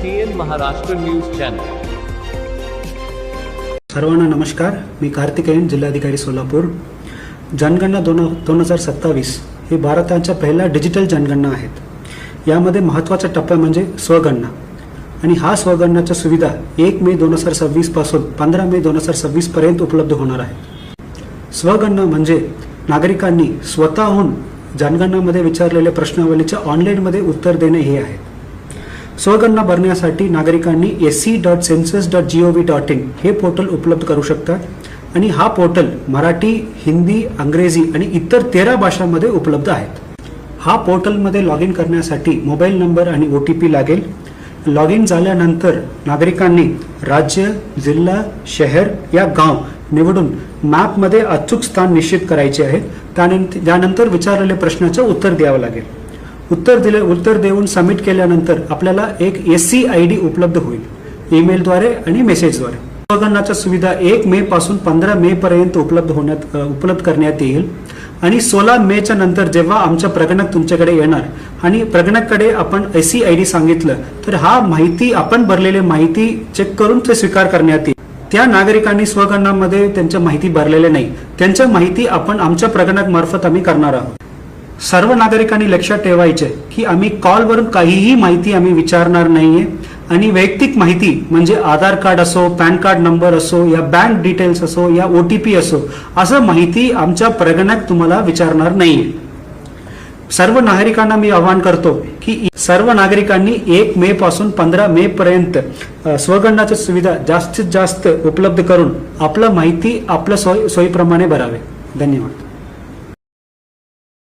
TN Maharashtra news channel. सर्वांना नमस्कार. मी कार्तिकेयन, जिल्हाधिकारी सोलापूर. जनगणना 2027 ही भारताच्या पहिल्या डिजिटल जनगणना आहेत. यामध्ये महत्त्वाचा टप्पा म्हणजे स्वगणना आणि हा स्वगणनाच्या सुविधा 1 मे 2026 पासून 15 मे 2026 पर्यंत उपलब्ध होणार आहे. स्वगणना म्हणजे नागरिकांनी स्वतःहून जनगणनामध्ये विचारलेल्या प्रश्नावलीचे ऑनलाईनमध्ये उत्तर देणे हे आहे. स्वगणना भरण्यासाठी नागरिकांनी sc.census.gov.in हे पोर्टल उपलब्ध करू शकतात आणि हा पोर्टल मराठी, हिंदी, इंग्रजी आणि इतर 13 भाषांमध्ये उपलब्ध आहेत. हा पोर्टलमध्ये लॉग इन करण्यासाठी मोबाईल नंबर आणि OTP लागेल. लॉग इन झाल्यानंतर नागरिकांनी राज्य, जिल्हा, शहर या गाव निवडून मॅपमध्ये अचूक स्थान निश्चित करायचे आहे. त्यानंतर विचारलेल्या प्रश्नाचं उत्तर द्यावं लागेल. उत्तर देऊन सबमिट केल्यानंतर आपल्याला एक SC ID उपलब्ध होईल, ईमेलद्वारे आणि मेसेजद्वारे. स्वगणनाची सुविधा 1 मे पासून 15 मे पर्यंत उपलब्ध करण्यात येईल आणि 16 मेच्या नंतर जेव्हा आमच्या प्रगणक तुमच्याकडे येणार आणि प्रगणककडे आपण SC ID सांगितलं तर हा माहिती आपण भरलेली माहिती चेक करून ते स्वीकार करण्यात येईल. त्या नागरिकांनी स्वगणनामध्ये त्यांच्या माहिती भरलेल्या नाही, त्यांच्या माहिती आपण आमच्या प्रगणक मार्फत आम्ही करणार आहोत. सर्व नागरिकांनी लक्षात ठेवायचे की आम्ही कॉलवरून काहीही माहिती आम्ही विचारणार नाहीये आणि वैयक्तिक माहिती म्हणजे आधार कार्ड असो, पॅन कार्ड नंबर असो या बँक डिटेल्स असो या OTP असो असं माहिती आमच्या प्रगणक तुम्हाला विचारणार नाहीये. सर्व नागरिकांना मी आवाहन करतो की सर्व नागरिकांनी 1 मे पासून 15 मे पर्यंत स्वगणनाची सुविधा जास्तीत जास्त उपलब्ध करून आपलं माहिती आपल्या सोयीप्रमाणे भरावे. धन्यवाद.